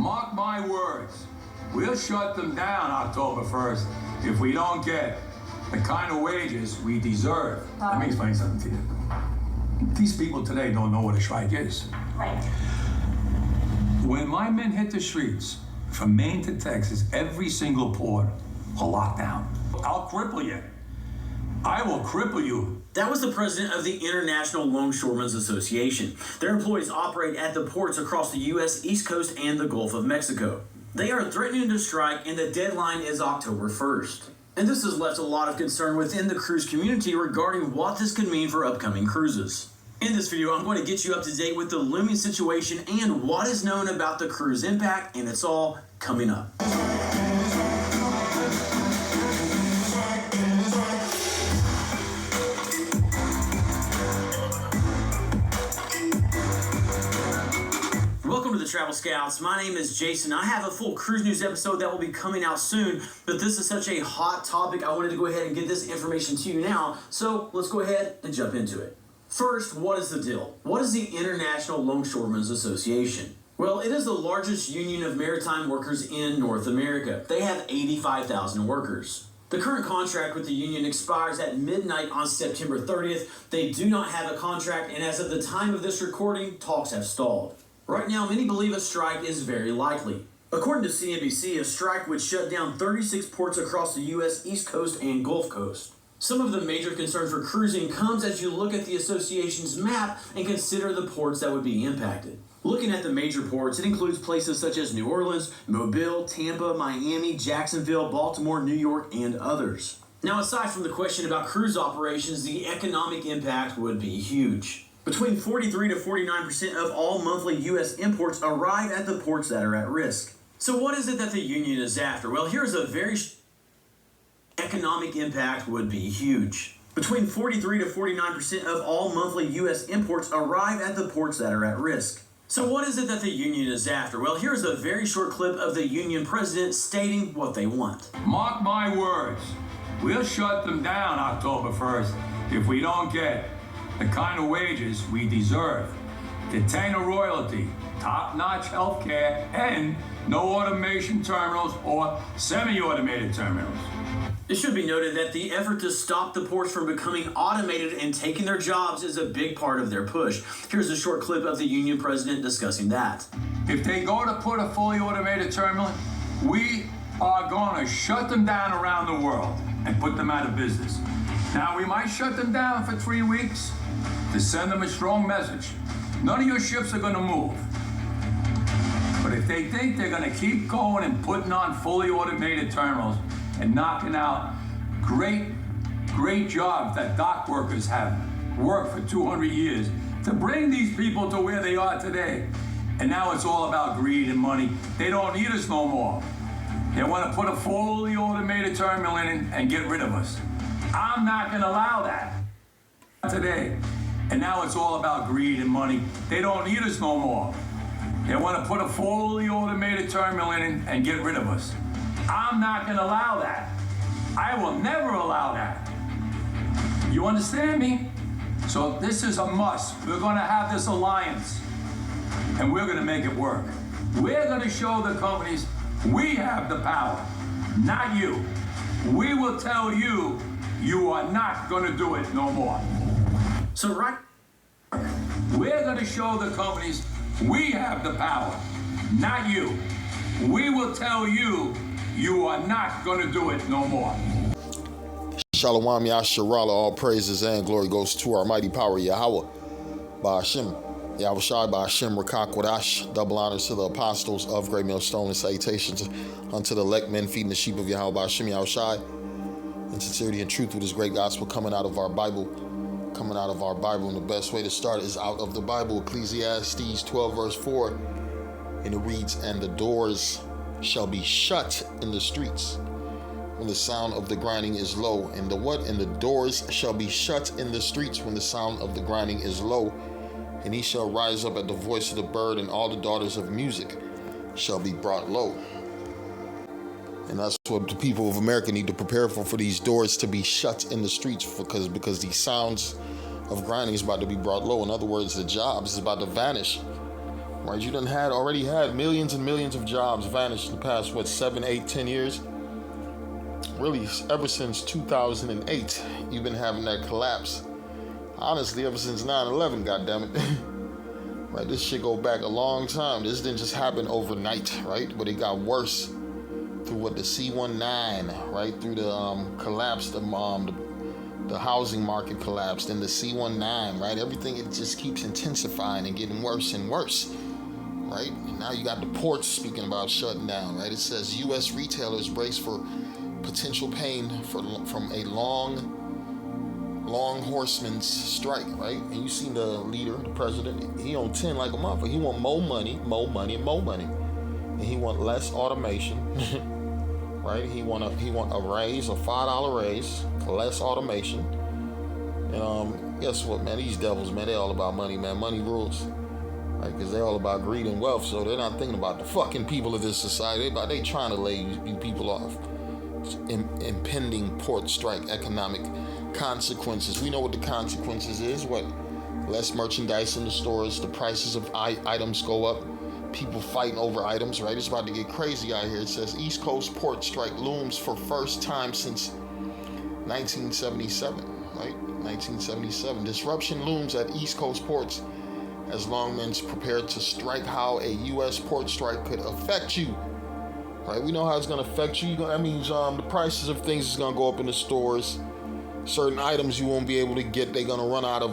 Mark my words, we'll shut them down October 1st if we don't get the kind of wages we deserve. Let me explain something to you. These people today don't know what a strike is. Right. When my men hit the streets, from Maine to Texas, every single port will lock down. I'll cripple you. I will cripple you. That was the president of the International Longshoremen's Association. Their employees operate at the ports across the U.S. East Coast and the Gulf of Mexico. They are threatening to strike, and the deadline is October 1st. And this has left a lot of concern within the cruise community regarding what this could mean for upcoming cruises. In this video, I'm going to get you up to date with the looming situation and what is known about the cruise impact, and it's all coming up. Welcome to the Travel Scouts. My name is Jason. I have a full cruise news episode that will be coming out soon, but this is such a hot topic. I wanted to go ahead and get this information to you now, so let's go ahead and jump into it. First, what is the deal? What is the International Longshoremen's Association? Well, it is the largest union of maritime workers in North America. They have 85,000 workers. The current contract with the union expires at midnight on September 30th. They do not have a contract, and as of the time of this recording, talks have stalled. Right now, many believe a strike is very likely. According to CNBC, a strike would shut down 36 ports across the U.S. East Coast and Gulf Coast. Some of the major concerns for cruising comes as you look at the association's map and consider the ports that would be impacted. Looking at the major ports, it includes places such as New Orleans, Mobile, Tampa, Miami, Jacksonville, Baltimore, New York, and others. Now, aside from the question about cruise operations, the economic impact would be huge. Between 43 to 49% of all monthly U.S. imports arrive at the ports that are at risk. So what is it that the union is after? Well, here's a very economic impact would be huge. Between 43 to 49% of all monthly U.S. imports arrive at the ports that are at risk. So what is it that the union is after? Well, here's a very short clip of the union president stating what they want. Mark my words, we'll shut them down October 1st if we don't get the kind of wages we deserve. Detainer royalty, top-notch healthcare, and no automation terminals or semi-automated terminals. It should be noted that the effort to stop the ports from becoming automated and taking their jobs is a big part of their push. Here's a short clip of the union president discussing that. If they go to put a fully automated terminal, we are going to shut them down around the world and put them out of business. Now, we might shut them down for 3 weeks to send them a strong message. None of your ships are going to move. But if they think they're going to keep going and putting on fully automated terminals and knocking out great jobs that dock workers have worked for 200 years to bring these people to where they are today, and now it's all about greed and money. They don't need us no more. They want to put a fully automated terminal in and get rid of us. I'm not going to allow that today. And now it's all about greed and money. They don't need us no more. They want to put a fully automated terminal in and get rid of us. I'm not going to allow that. I will never allow that. You understand me? So this is a must. We're going to have this alliance, and we're going to make it work. We're going to show the companies we have the power, not you. We will tell you, you are not going to do it no more. So we're going to show the companies we have the power, not you. We will tell you, you are not going to do it no more. Shalom Yasharala, all praises and glory goes to our mighty power Yahweh, Ba'ashem, Yahushai, Ba'ashem, Rakak, Wadash, double honors to the apostles of Great Millstone and salutations unto the elect men feeding the sheep of Yahweh, Ba'ashem, Yahushai, in sincerity and truth with this great gospel coming out of our Bible. And the best way to start is out of the Bible, Ecclesiastes 12 verse 4, and it reads, and the doors shall be shut in the streets when the sound of the grinding is low. And the doors shall be shut in the streets when the sound of the grinding is low. And he shall rise up at the voice of the bird, and all the daughters of music shall be brought low. And that's what the people of America need to prepare for these doors to be shut in the streets, because these sounds of grinding is about to be brought low. In other words, the jobs is about to vanish right? You done already had millions and millions of jobs vanish in the past, 7, 8, 10 years? Really, ever since 2008, you've been having that collapse. Honestly, ever since 9/11, goddammit. Right, this shit go back a long time. This didn't just happen overnight, right? But it got worse through the C-19, right? Through the collapse, the housing market collapsed, and the C-19, right? Everything, it just keeps intensifying and getting worse and worse, right? And now you got the ports speaking about shutting down, right? It says U.S. retailers brace for potential pain from a long horseman's strike, right? And you seen the leader, the president, he on 10 like a motherfucker. He want more money, and more money. And he want less automation, right? He want a raise, a $5 raise, less automation. And guess what, man? These devils, man, they all about money, man. Money rules, right? Because they're all about greed and wealth. So they're not thinking about the fucking people of this society. They trying to lay you people off. Impending port strike, economic consequences. We know what the consequences is. What? Less merchandise in the stores. The prices of items go up. People fighting over items, right? It's about to get crazy out here. It says East Coast port strike looms for first time since 1977, right? 1977. Disruption looms at East Coast ports as lawmen's prepared to strike. How a U.S. port strike could affect you. Right, we know how it's gonna affect you. That means the prices of things is gonna go up in the stores. Certain items you won't be able to get. They're gonna run out of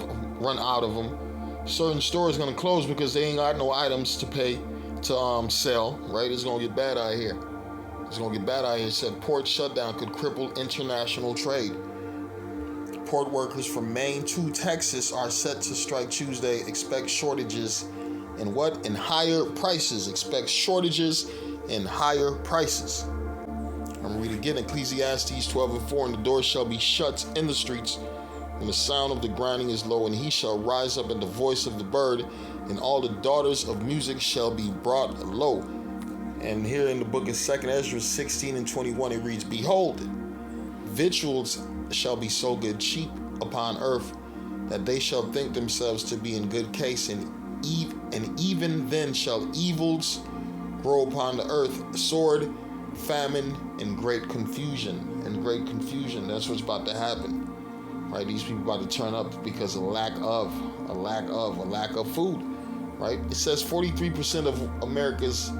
them. Certain stores gonna close because they ain't got no items to pay to sell. Right, it's gonna get bad out here. It said port shutdown could cripple international trade. Port workers from Maine to Texas are set to strike Tuesday. Expect shortages in what? In higher prices. Expect shortages in higher prices. I'm going to read again. Ecclesiastes 12:4. And the door shall be shut in the streets when the sound of the grinding is low, and he shall rise up at the voice of the bird, and all the daughters of music shall be brought low. And here in the book of 2nd Ezra 16:21, it reads, Behold, victuals shall be so good cheap upon earth, that they shall think themselves to be in good case, and even then shall evils grow upon the earth, sword, famine, and great confusion. That's what's about to happen, right? These people about to turn up because of a lack of food, right? It says 43% of America's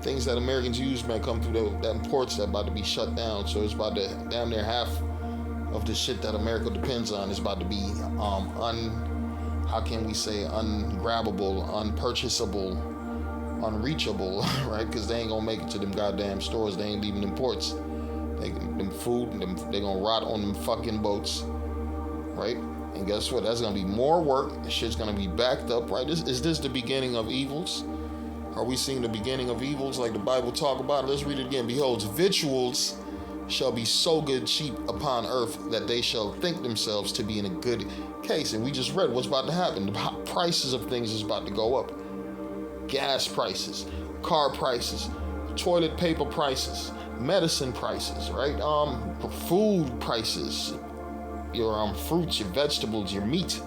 things that Americans use, man, come through them ports that about to be shut down. So it's about to damn near half of the shit that America depends on is about to be ungrabbable, unpurchasable, unreachable, right? Because they ain't gonna make it to them goddamn stores. They ain't leaving them ports. They gonna rot on them fucking boats, right? And guess what? That's gonna be more work. Shit's gonna be backed up, right? Is this the beginning of evils? Are we seeing the beginning of evils like the Bible talk about? Let's read it again. Behold, victuals shall be so good cheap upon earth, that they shall think themselves to be in a good case. And we just read what's about to happen. The prices of things is about to go up. Gas prices, car prices, toilet paper prices, medicine prices, right? Food prices, your fruits, your vegetables, your meat,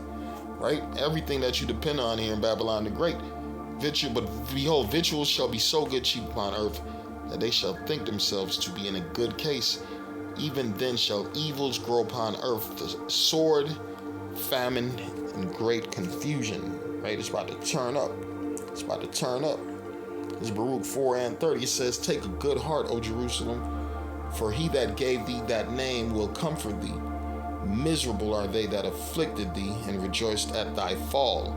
right? Everything that you depend on here in Babylon the Great. But behold, victuals shall be so good cheap upon earth, that they shall think themselves to be in a good case. Even then shall evils grow upon earth, the sword, famine, and great confusion. Right? It's about to turn up. It's Baruch 4:30. It says, Take a good heart, O Jerusalem, for he that gave thee that name will comfort thee. Miserable are they that afflicted thee, and rejoiced at thy fall.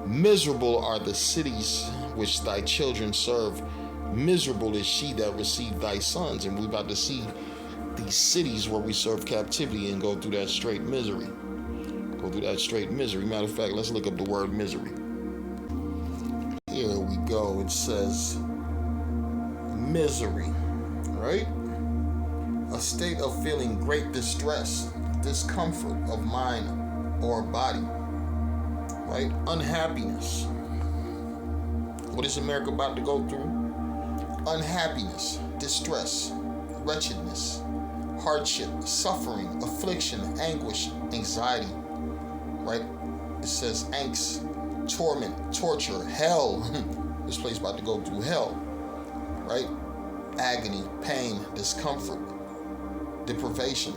Miserable are the cities which thy children serve. Miserable is she that received thy sons. And we're about to see these cities where we serve captivity and go through that straight misery. Matter of fact, let's look up the word misery. Here we go. It says misery, right? A state of feeling great distress, discomfort of mind or body, right? Unhappiness. What is America about to go through? Unhappiness, distress, wretchedness, hardship, suffering, affliction, anguish, anxiety, right? It says angst, torment, torture, hell. This place about to go through hell, right? Agony, pain, discomfort, deprivation,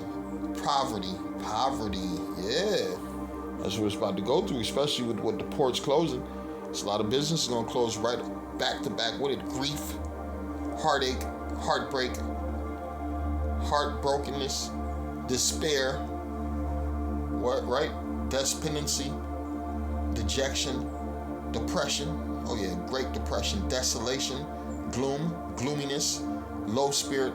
poverty, yeah. That's what it's about to go through, especially with the ports closing. It's a lot of businesses going to close right back to back with it. Grief, heartache, heartbreak, heartbrokenness, despair, what, right? Despondency, dejection, depression, oh yeah, Great Depression, desolation, gloom, gloominess, low spirit,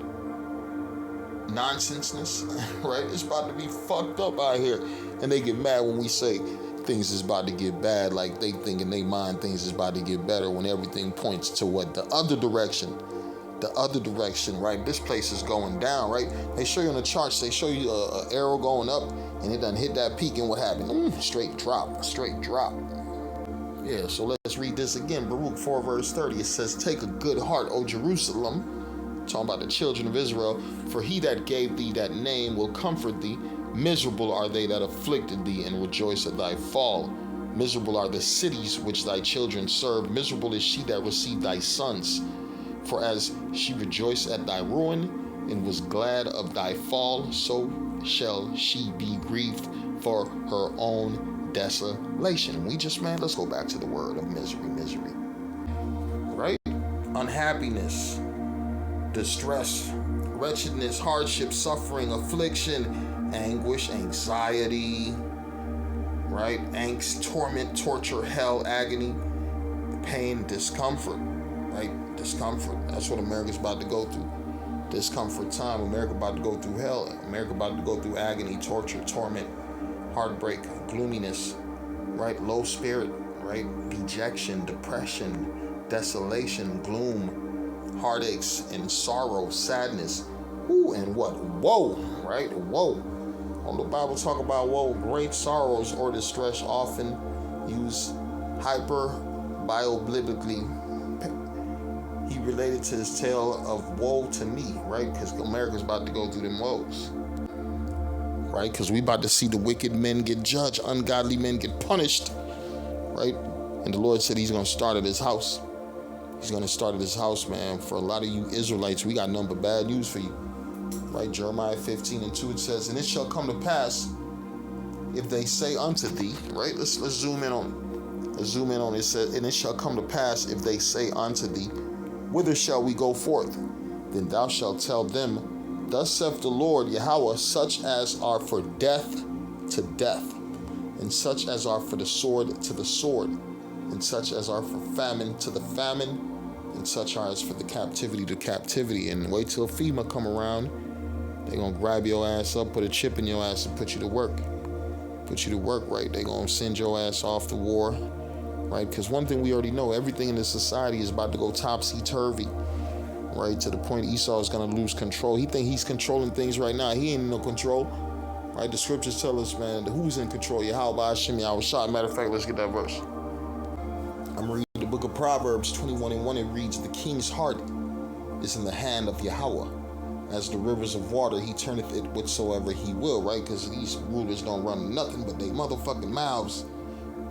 nonsenseness, right? It's about to be fucked up out here. And they get mad when we say things is about to get bad, like they think in their mind things is about to get better, when everything points to what? The other direction, right? This place is going down, right? They show you on the charts, they show you an arrow going up, and it done hit that peak, and what happened? Straight drop. Yeah, so let's read this again. Baruch 4 verse 30, it says, "Take a good heart, O Jerusalem," talking about the children of Israel, "for he that gave thee that name will comfort thee. Miserable are they that afflicted thee, and rejoice at thy fall. Miserable are the cities which thy children serve. Miserable is she that received thy sons. For as she rejoiced at thy ruin, and was glad of thy fall, so shall she be grieved for her own desolation." Let's go back to the word of misery. Right? Unhappiness, distress, wretchedness, hardship, suffering, affliction, anguish, anxiety, right? Angst, torment, torture, hell, agony, pain, discomfort, right? Discomfort. That's what America's about to go through. Discomfort time. America about to go through hell. America about to go through agony, torture, torment, heartbreak, gloominess, right? Low spirit, right? Dejection, depression, desolation, gloom, heartaches, and sorrow, sadness. Ooh, and what? Woe, right? Woe. On the Bible talk about woe, great sorrows or distress, often used hyperbolically. He related to his tale of woe to me, right? Because America's about to go through them woes, right? Because we about to see the wicked men get judged, ungodly men get punished, right? And the Lord said he's going to start at his house. He's going to start at his house, man. For a lot of you Israelites, we got nothing but bad news for you. Right, Jeremiah 15:2, it says, "And it shall come to pass, if they say unto thee," right? Let's zoom in on it. It says, "And it shall come to pass, if they say unto thee, whither shall we go forth? Then thou shalt tell them, Thus saith the Lord Yahweh, such as are for death to death, and such as are for the sword to the sword, and such as are for famine to the famine, and such as for the captivity to captivity." And wait till FEMA come around. They're going to grab your ass up, put a chip in your ass, and put you to work. Right? They're going to send your ass off to war, right? Because one thing we already know, everything in this society is about to go topsy-turvy, right? To the point Esau is going to lose control. He think he's controlling things right now. He ain't in no control, right? The scriptures tell us, man, who's in control? Yahweh, Hashem, Yahweh. Matter of fact, let's get that verse. I'm reading the book of Proverbs 21:1. It reads, "The king's heart is in the hand of Yahweh. As the rivers of water, he turneth it whatsoever he will," right? Because these rulers don't run nothing but they motherfucking mouths,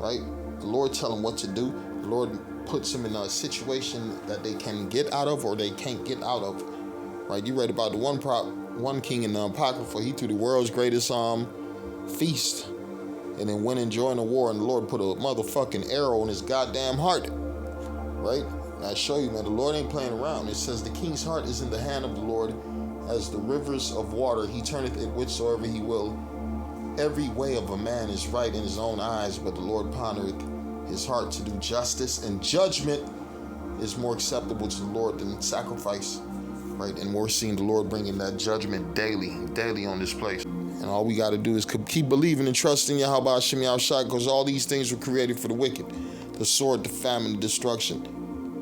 right? The Lord tell them what to do. The Lord puts them in a situation that they can get out of or they can't get out of, right? You read about the one king in the Apocrypha. He threw the world's greatest feast and then went and joined the war, and the Lord put a motherfucking arrow in his goddamn heart, right? And I show you, man, the Lord ain't playing around. It says the king's heart is in the hand of the Lord. As the rivers of water, he turneth it whithersoever he will. Every way of a man is right in his own eyes, but the Lord pondereth his heart to do justice, and judgment is more acceptable to the Lord than sacrifice, right? And we're seeing the Lord bringing that judgment daily on this place. And all we got to do is keep believing and trusting Yahweh Hashem Yahushua, because all these things were created for the wicked. The sword, the famine, the destruction.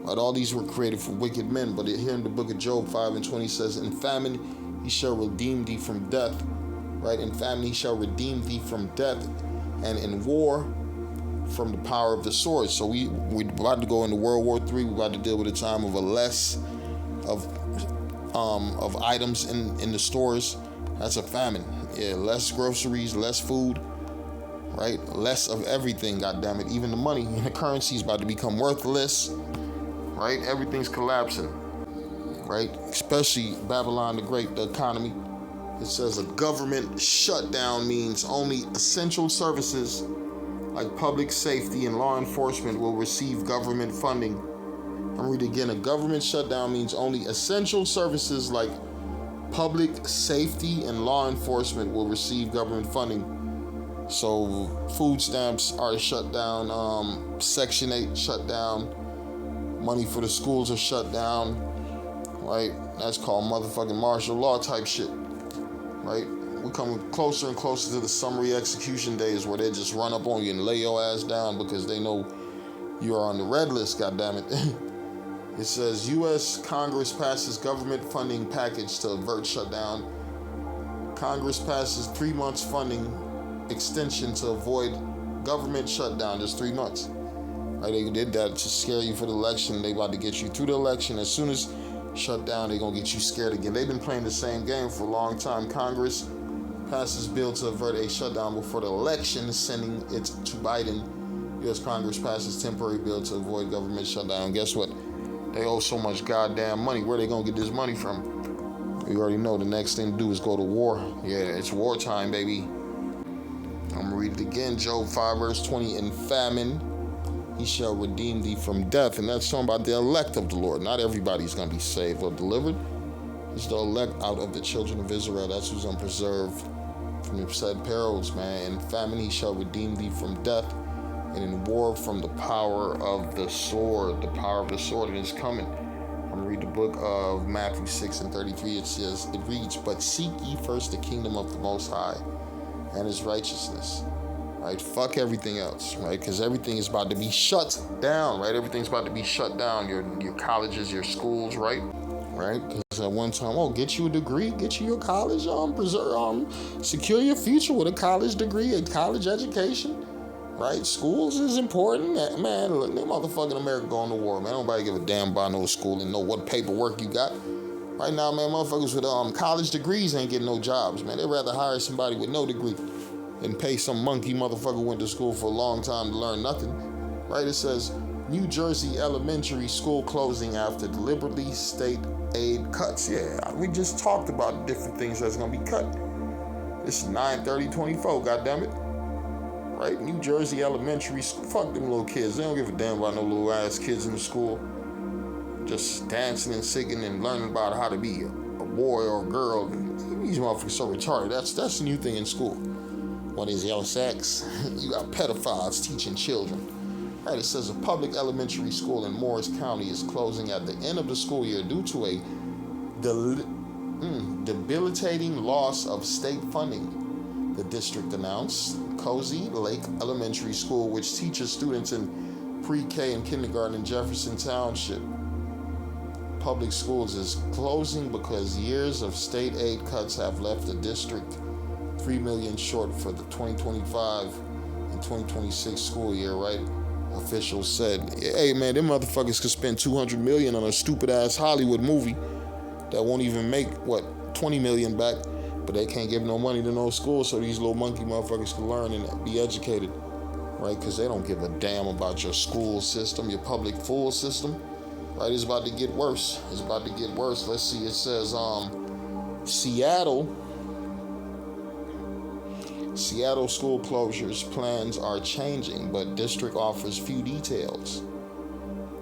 Right, all these were created for wicked men, but here in the book of Job 5:20 says, "In famine he shall redeem thee from death," right? In famine he shall redeem thee from death, and in war from the power of the sword. So we're about to go into World War III. We're about to deal with a time of a less of items in the stores. That's a famine. Yeah, less groceries, less food, right? Less of everything, goddammit. Even the money and the currency is about to become worthless, right? Everything's collapsing, right? Especially Babylon the Great, the economy. It says a government shutdown means only essential services like public safety and law enforcement will receive government funding. I'm reading again. A government shutdown means only essential services like public safety and law enforcement will receive government funding. So food stamps are shut down, Section 8 shut down, money for the schools are shut down, right? That's called motherfucking martial law type shit, right? We're coming closer and closer to the summary execution days where they just run up on you and lay your ass down because they know you are on the red list, goddammit. It says U.S. Congress passes government funding package to avert shutdown. Congress passes 3 months funding extension to avoid government shutdown, just 3 months. Right, they did that to scare you for the election. They about to get you through the election. As soon as shut down, they're gonna get you scared again. They've been playing the same game for a long time. Congress passes bill to avert a shutdown before the election, sending it to Biden. U.S. Congress passes temporary bill to avoid government shutdown. Guess what? They owe so much goddamn money. Where they gonna get this money from? We already know the next thing to do is go to war. Yeah, it's wartime, baby. I'm gonna read it again. Job 5 verse 20. In famine, he shall redeem thee from death. And that's talking about the elect of the Lord. Not everybody's gonna be saved or delivered. It's the elect out of the children of Israel. That's who's gonna preserve from the said perils, man. In famine, he shall redeem thee from death. And in war from the power of the sword. The power of the sword is coming. I'm gonna read the book of Matthew 6 and 33. It reads, but seek ye first the kingdom of the Most High and his righteousness. Right? Fuck everything else, right? Because everything is about to be shut down, right? Everything's about to be shut down. Your colleges, your schools, right? Right? Because at one time, get you a degree, get you your college, secure your future with a college degree, a college education. Right? Schools is important. Man, look, they motherfucking America going to war, man. Nobody give a damn about no school and know what paperwork you got. Right now, man, motherfuckers with college degrees ain't getting no jobs, man. They'd rather hire somebody with no degree than pay some monkey motherfucker who went to school for a long time to learn nothing. Right? It says, New Jersey elementary school closing after deliberately state aid cuts. Yeah, we just talked about different things that's going to be cut. It's 9/30/24, goddammit. Right? New Jersey elementary, fuck them little kids. They don't give a damn about no little ass kids in the school. Just dancing and singing and learning about how to be a boy or a girl. These motherfuckers so retarded. That's the new thing in school. What is your sex? You got pedophiles teaching children. Right? It says a public elementary school in Morris County is closing at the end of the school year due to a debilitating loss of state funding. The district announced. Cozy Lake Elementary School, which teaches students in pre-K and kindergarten in Jefferson Township Public Schools, is closing because years of state aid cuts have left the district $3 million short for the 2025 and 2026 school year, right? Officials said, hey man, them motherfuckers could spend $200 million on a stupid ass Hollywood movie that won't even make, $20 million back. But they can't give no money to no school so these little monkey motherfuckers can learn and be educated, right? Because they don't give a damn about your school system, your public school system, right? It's about to get worse. It's about to get worse. Let's see. It says Seattle school closures plans are changing, but district offers few details.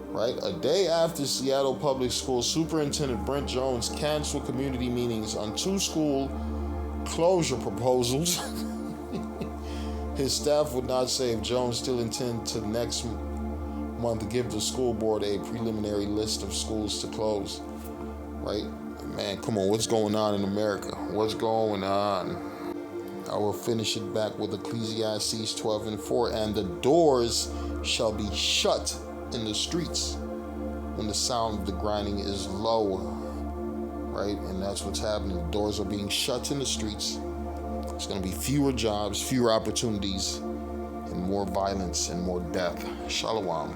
Right? A day after Seattle Public Schools Superintendent Brent Jones canceled community meetings on 2 school closure proposals, his staff would not say if Jones still intends to next month give the school board a preliminary list of schools to close. Right? Man, come on, what's going on in America? What's going on? I will finish it back with Ecclesiastes 12 and 4. And the doors shall be shut in the streets when the sound of the grinding is low. Right? And that's what's happening. The doors are being shut in the streets. It's going to be fewer jobs, fewer opportunities, and more violence and more death. Shalom.